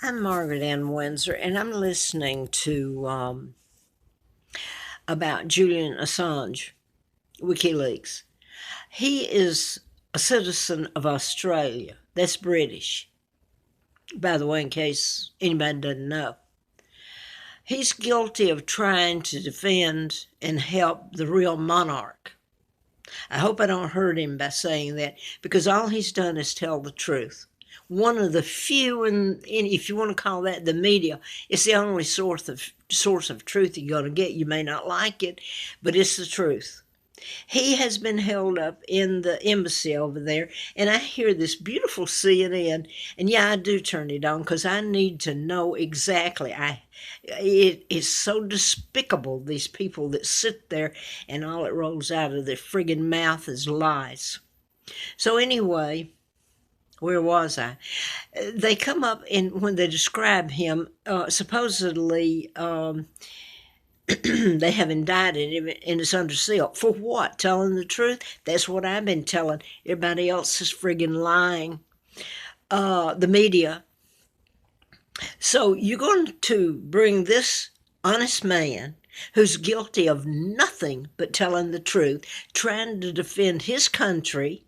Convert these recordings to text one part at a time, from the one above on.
I'm Margaret Ann Windsor, and I'm listening to about Julian Assange, WikiLeaks. He is a citizen of Australia. That's British, by the way, in case anybody doesn't know. He's guilty of trying to defend and help the real monarch. I hope I don't hurt him by saying that because all he's done is tell the truth. One of the few, if you want to call that the media, it's the only source of truth you're going to get. You may not like it, but it's the truth. He has been held up in the embassy over there, and I hear this beautiful CNN, and yeah, I do turn it on because I need to know exactly. It is so despicable, these people that sit there and all it rolls out of their friggin' mouth is lies. So anyway, where was I? They come up and when they describe him, supposedly they have indicted him and it's under seal. For what? Telling the truth? That's what I've been telling. Everybody else is friggin' lying. The media. So you're going to bring this honest man who's guilty of nothing but telling the truth, trying to defend his country.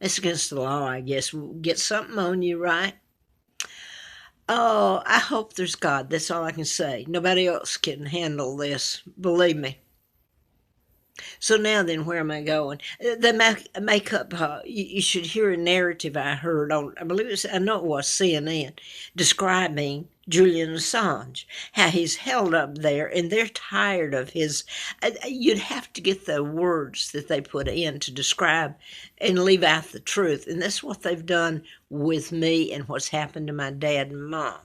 It's against the law, I guess. We'll get something on you, right? Oh, I hope there's God. That's all I can say. Nobody else can handle this. Believe me. So now then, where am I going? They make up, you should hear a narrative I heard on, I know it was CNN, describing Julian Assange, how he's held up there, and they're tired of his, you'd have to get the words that they put in to describe and leave out the truth. And that's what they've done with me and what's happened to my dad and mom.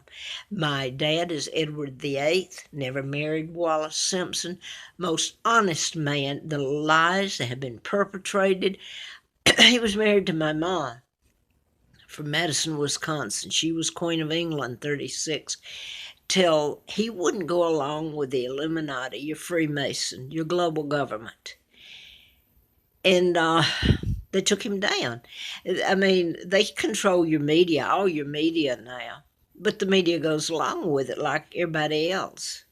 My dad is Edward VIII, never married Wallace Simpson, most honest man. The lies that have been perpetrated. He was married to my mom from Madison, Wisconsin. She was Queen of England, 36, till he wouldn't go along with the Illuminati, your Freemason, your global government. And they took him down. I mean, they control your media, all your media now. But the media goes along with it like everybody else.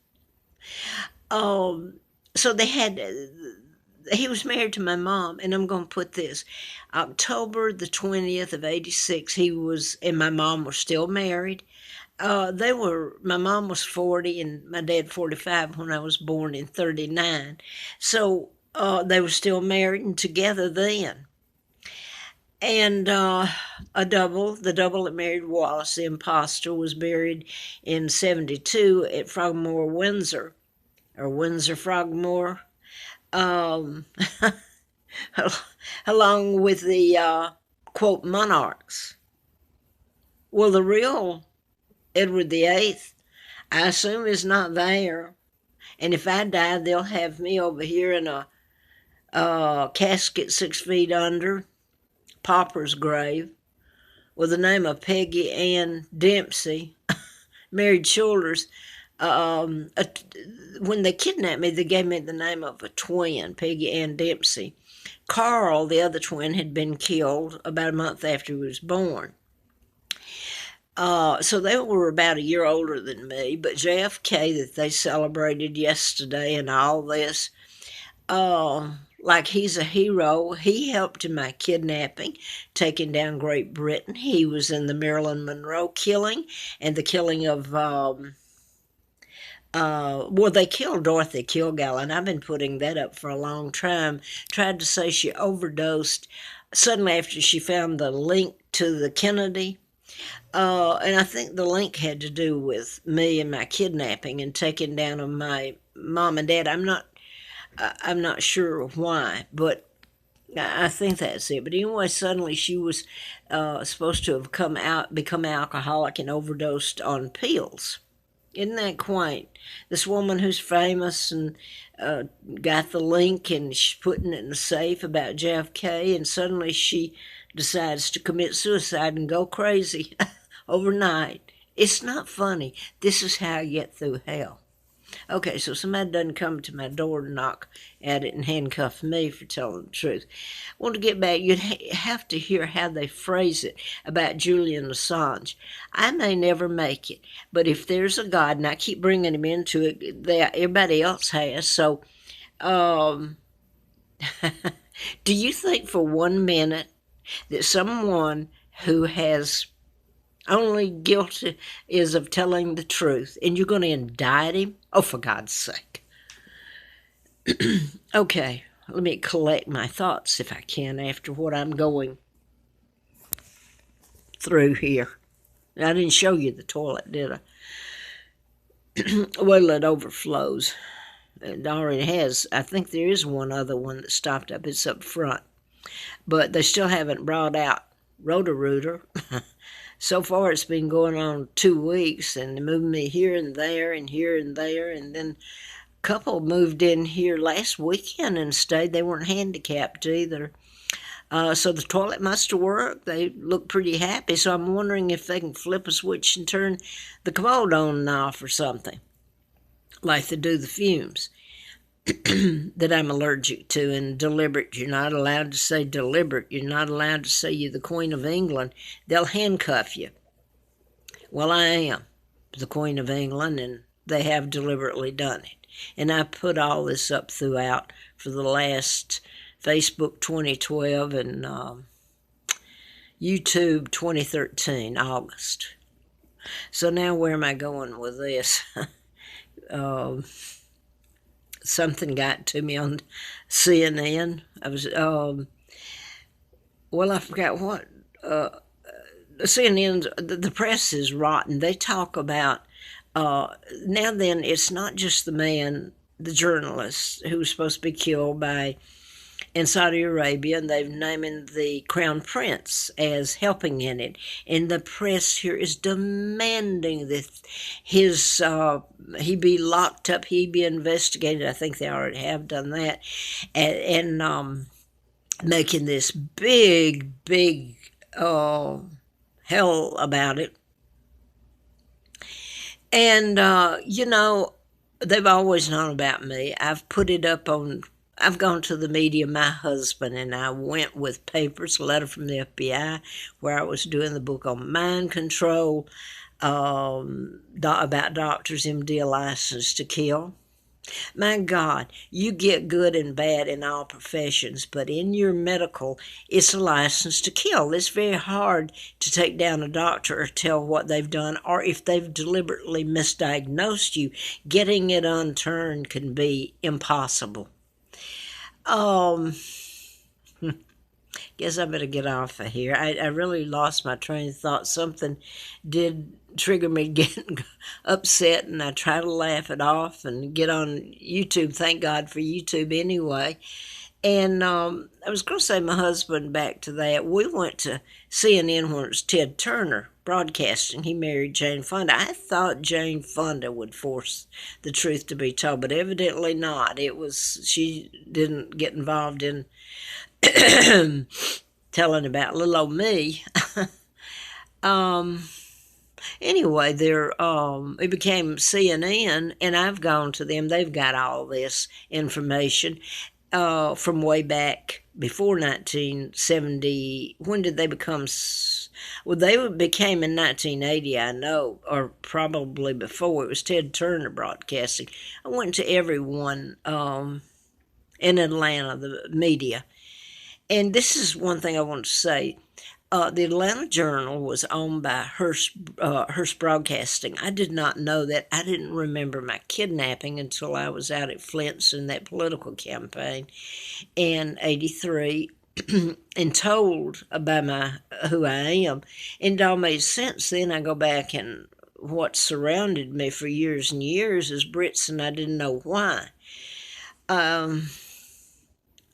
So they had, he was married to my mom, and I'm going to put this. October the 20th of 86, he was, and my mom was still married. My mom was 40 and my dad 45 when I was born in 39. So they were still married and together then. And the double that married Wallace, the imposter, was buried in 72 at Frogmore, Windsor, or Windsor Frogmore, um, along with the, quote, monarchs. Well, the real Edward VIII, I assume, is not there. And if I die, they'll have me over here in a casket 6 feet under, pauper's grave, with the name of Peggy Ann Dempsey, married Childers. When they kidnapped me, they gave me the name of a twin, Peggy Ann Dempsey. Carl, the other twin, had been killed about a month after he was born. So they were about a year older than me, but JFK that they celebrated yesterday and all this, like he's a hero. He helped in my kidnapping, taking down Great Britain. He was in the Marilyn Monroe killing and the killing of, well, they killed Dorothy Kilgallen. I've been putting that up for a long time. Tried to say she overdosed suddenly after she found the link to the Kennedy. And I think the link had to do with me and my kidnapping and taking down of my mom and dad. I'm not sure why, but I think that's it. But anyway, suddenly she was supposed to have become alcoholic and overdosed on pills. Isn't that quaint? This woman who's famous and got the link and she's putting it in the safe about JFK, and suddenly she decides to commit suicide and go crazy overnight. It's not funny. This is how I get through hell. Okay, so somebody doesn't come to my door to knock at it and handcuff me for telling the truth. I want to get back. You'd have to hear how they phrase it about Julian Assange. I may never make it, but if there's a God, and I keep bringing him into it, everybody else has. So, um, do you think for 1 minute that someone who has only guilty is of telling the truth, and you're going to indict him? Oh, for God's sake. Okay, let me collect my thoughts if I can after what I'm going through here. I didn't show you the toilet, did I? Well, it overflows. It already has. I think there is one other one that stopped up. It's up front. But they still haven't brought out Roto-Rooter. So far, it's been going on 2 weeks, and they moved me here and there and here and there, and then a couple moved in here last weekend and stayed. They weren't handicapped either. So the toilet must have worked. They look pretty happy, so I'm wondering if they can flip a switch and turn the commode on and off or something, like they do the fumes that I'm allergic to. And deliberate, you're not allowed to say deliberate. You're not allowed to say you're the Queen of England. They'll handcuff you. Well, I am the Queen of England, and they have deliberately done it. And I put all this up throughout for the last Facebook 2012 and YouTube 2013, August. So now where am I going with this? Something got to me on CNN. I was, well, I forgot what. CNN, the press is rotten. They talk about, now then, it's not just the man, the journalist, who was supposed to be killed by in Saudi Arabia, and they've named the Crown Prince as helping in it. And the press here is demanding that he be locked up, he be investigated. I think they already have done that, and making this big hell about it. And they've always known about me. I've put it up on. I've gone to the media, my husband and I went with papers, a letter from the FBI, where I was doing the book on mind control, about doctors' MD license to kill. My God, you get good and bad in all professions, but in your medical, it's a license to kill. It's very hard to take down a doctor or tell what they've done, or if they've deliberately misdiagnosed you, getting it unturned can be impossible. Guess I better get off of here. I really lost my train of thought. Something did trigger me getting upset, and I try to laugh it off and get on YouTube. Thank God for YouTube anyway. And I was going to say my husband, back to that. We went to CNN when it was Ted Turner broadcasting. He married Jane Fonda. I thought Jane Fonda would force the truth to be told, but evidently not. She didn't get involved in telling about little old me. Anyway, it became CNN, and I've gone to them. They've got all this information from way back before 1970. When did they become? Well, they became in 1980, I know, or probably before. It was Ted Turner broadcasting. I went to everyone in Atlanta, the media. And this is one thing I want to say. The Atlanta Journal was owned by Hearst Broadcasting. I did not know that. I didn't remember my kidnapping until I was out at Flint's in that political campaign in '83 and told by who I am. And it all made sense then. I go back, and what surrounded me for years and years is Brits, and I didn't know why.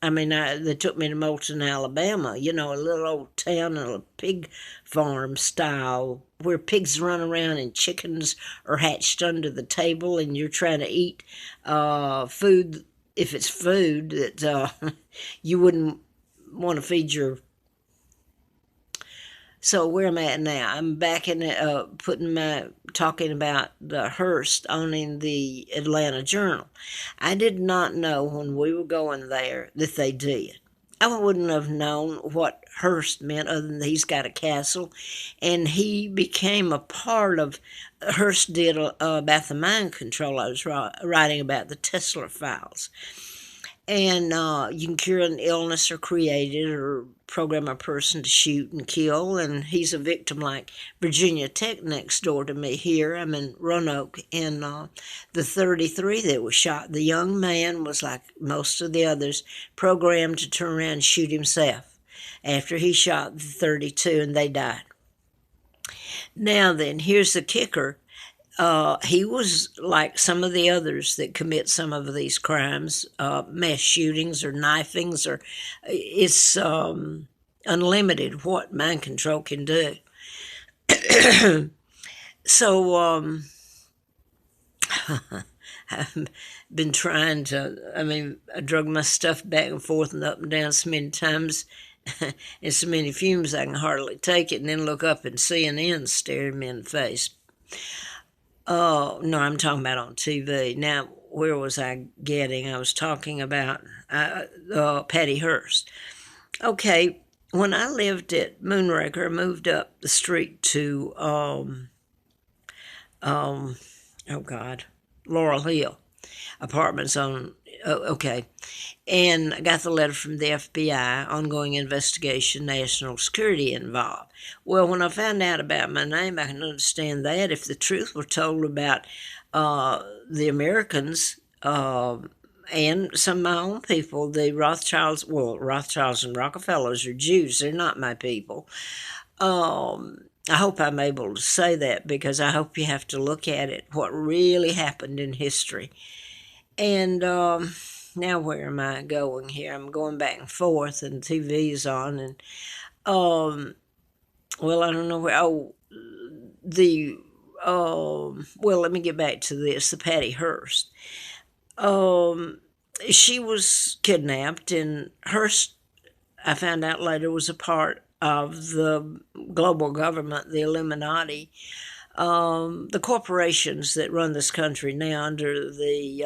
They took me to Moulton, Alabama, a little old town, a pig farm style, where pigs run around and chickens are hatched under the table, and you're trying to eat food, if it's food that you wouldn't want to feed your So where am I at now? I'm back in talking about the Hearst owning the Atlanta Journal. I did not know when we were going there that they did. I wouldn't have known what Hearst meant other than he's got a castle, and he became a part of. Hearst did about the mind control. I was writing about the Tesla files, and you can cure an illness or create it or program a person to shoot and kill. And he's a victim like Virginia Tech next door to me here. I'm in Roanoke, and the 33 that was shot, the young man was like most of the others, programmed to turn around and shoot himself after he shot the 32, and they died. Now then, here's the kicker. He was like some of the others that commit some of these crimes, mass shootings or knifings, or it's unlimited what mind control can do. So I've been trying to, I drug my stuff back and forth and up and down so many times and so many fumes I can hardly take it, and then look up and CNN staring me in the face. Oh, no, I'm talking about on TV. Now, where was I getting? I was talking about Patti Hearst. Okay, when I lived at Moonraker, I moved up the street to, Laurel Hill. Apartments on, okay. And I got the letter from the FBI, ongoing investigation, national security involved. Well, when I found out about my name, I can understand that. If the truth were told about the Americans and some of my own people, the Rothschilds and Rockefellers are Jews. They're not my people. I hope I'm able to say that, because I hope you have to look at it, what really happened in history. And now where am I going here? I'm going back and forth, and TV is on, and well, I don't know where. Well, let me get back to this. The Patti Hearst. She was kidnapped, and Hearst, I found out later, was a part of the global government, the Illuminati, the corporations that run this country now under the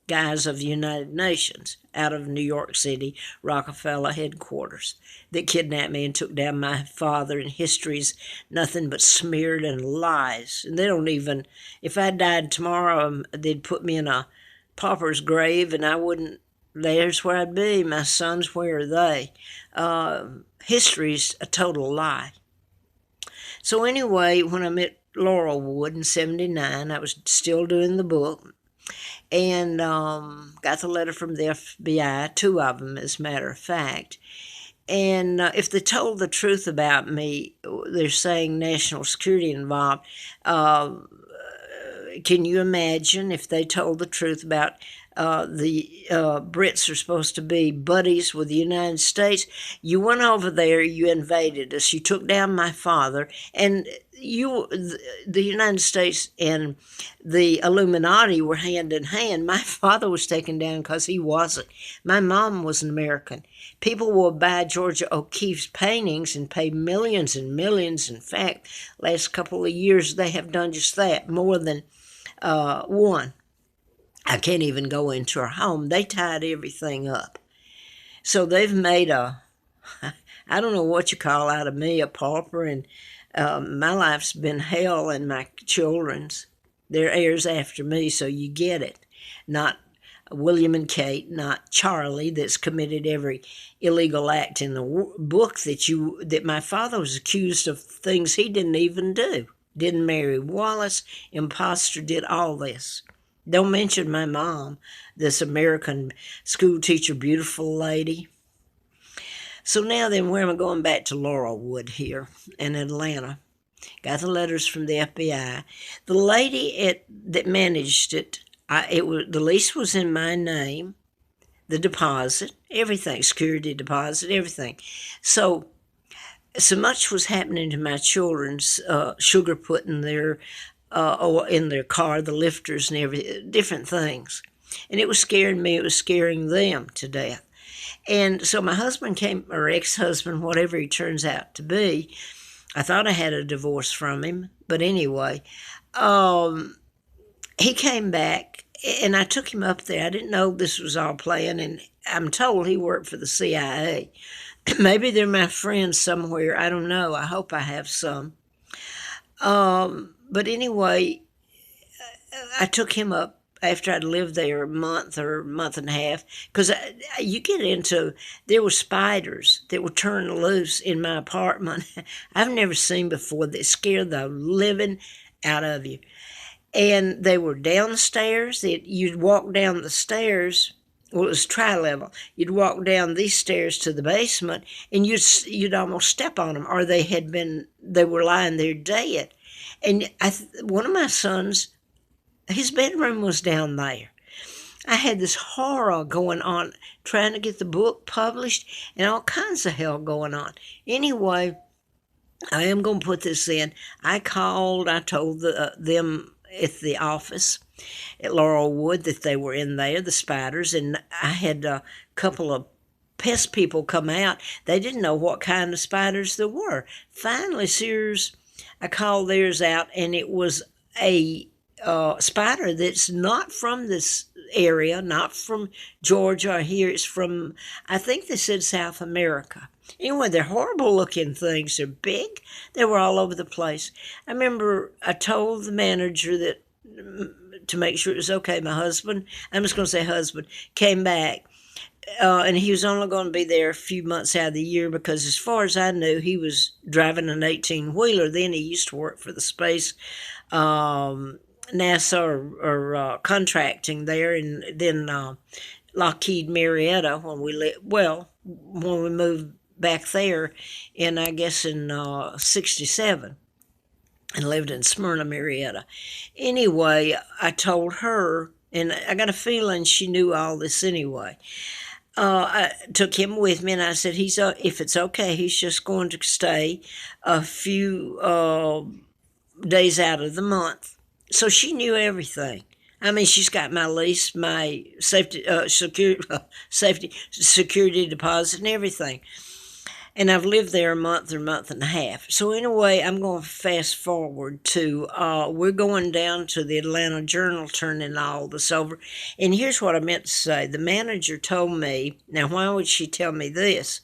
guise of the United Nations, out of New York City, Rockefeller headquarters, that kidnapped me and took down my father, and history's nothing but smeared and lies. And they don't even, if I died tomorrow, they'd put me in a pauper's grave, and I wouldn't, there's where I'd be. My sons, where are they? History's a total lie. So anyway, when I met Laurelwood in 79, I was still doing the book, and got the letter from the FBI, 2 of them, as a matter of fact. And if they told the truth about me, they're saying national security involved. Can you imagine if they told the truth about the Brits are supposed to be buddies with the United States? You went over there, you invaded us, you took down my father, and the United States and the Illuminati were hand in hand. My father was taken down because he wasn't. My mom was an American. People will buy Georgia O'Keeffe's paintings and pay millions and millions. In fact, last couple of years they have done just that, more than one. I can't even go into her home. They tied everything up. So they've made I don't know what you call out of me, a pauper, and my life's been hell, and my children's. They're heirs after me, so you get it. Not William and Kate, not Charlie, that's committed every illegal act in the book that my father was accused of things he didn't even do. Didn't marry Wallace, imposter, did all this. Don't mention my mom, this American school teacher, beautiful lady. So now then, where am I going? Back to Laurelwood here in Atlanta. Got the letters from the FBI. The lady that managed it, the lease was in my name, the deposit, everything, security deposit, everything. So much was happening to my children's sugar put in their in their car, the lifters and everything, different things. And it was scaring me, it was scaring them to death. And so my husband came, or ex-husband, whatever he turns out to be. I thought I had a divorce from him, but anyway, um, he came back, and I took him up there. I didn't know this was all playing, and I'm told he worked for the CIA. Maybe they're my friends somewhere. I don't know. I hope I have some. But anyway, I took him up after I'd lived there a month or a month and a half, because you get into, there were spiders that were turned loose in my apartment. I've never seen before, that scared the living out of you. And they were downstairs. You'd walk down the stairs. Well, it was tri-level. You'd walk down these stairs to the basement, and you'd almost step on them, or they were lying there dead. And one of my sons, his bedroom was down there. I had this horror going on, trying to get the book published, and all kinds of hell going on. Anyway, I am going to put this in. I told them at the office at Laurelwood that they were in there, the spiders, and I had a couple of pest people come out. They didn't know what kind of spiders there were. Finally, Sears, I called theirs out, and it was a spider that's not from this area, not from Georgia or here. It's from, I think they said, South America. Anyway, they're horrible looking things. They're big. They were all over the place. I remember I told the manager that to make sure it was okay, my husband, I'm just going to say husband, came back. And he was only going to be there a few months out of the year, because as far as I knew, he was driving an 18-wheeler. Then he used to work for the space NASA or contracting there, and then Lockheed Marietta when we moved back there I guess in 67, and lived in Smyrna, Marietta. Anyway, I told her, and I got a feeling she knew all this anyway. I took him with me, and I said, if it's okay, he's just going to stay a few days out of the month. So she knew everything. I mean, she's got my lease, my security deposit, and everything. And I've lived there a month or month and a half. So anyway, I'm going to fast forward to, we're going down to the Atlanta Journal, turning all this over. And here's what I meant to say. The manager told me, now why would she tell me this?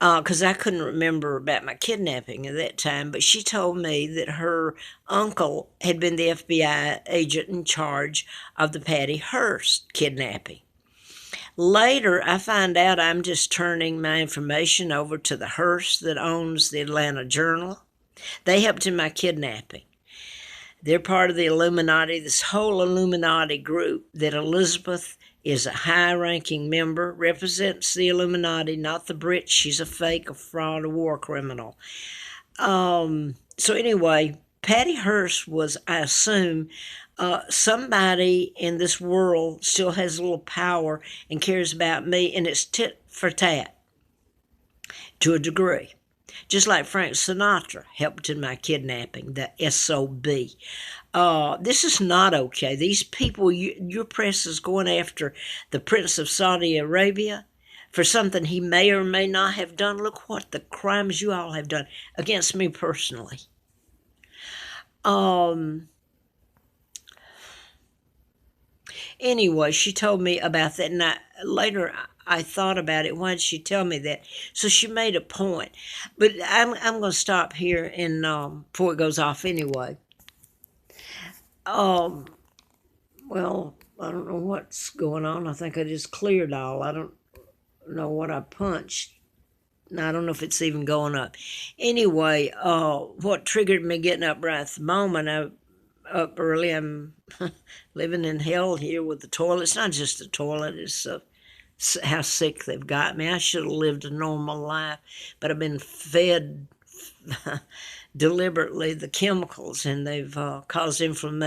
Because I couldn't remember about my kidnapping at that time, but she told me that her uncle had been the FBI agent in charge of the Patti Hearst kidnapping. Later, I find out I'm just turning my information over to the Hearst that owns the Atlanta Journal. They helped in my kidnapping. They're part of the Illuminati, this whole Illuminati group that Elizabeth is a high-ranking member, represents the Illuminati, not the Brits. She's a fake, a fraud, a war criminal. So anyway, Patti Hearst was, I assume, somebody in this world still has a little power and cares about me, and it's tit for tat to a degree. Just like Frank Sinatra helped in my kidnapping, the SOB. This is not okay. These people, your press is going after the Prince of Saudi Arabia for something he may or may not have done. Look what the crimes you all have done against me personally. Anyway, she told me about that, and later I thought about it. Why did she tell me that? So she made a point. But I'm going to stop here and before it goes off anyway. Well, I don't know what's going on. I think I just cleared all. I don't know what I punched. I don't know if it's even going up. Anyway, what triggered me getting up right at the moment, I'm up early. I'm living in hell here with the toilet. It's not just the toilet. It's how sick they've got me. I should have lived a normal life, but I've been fed deliberately the chemicals, and they've caused inflammation.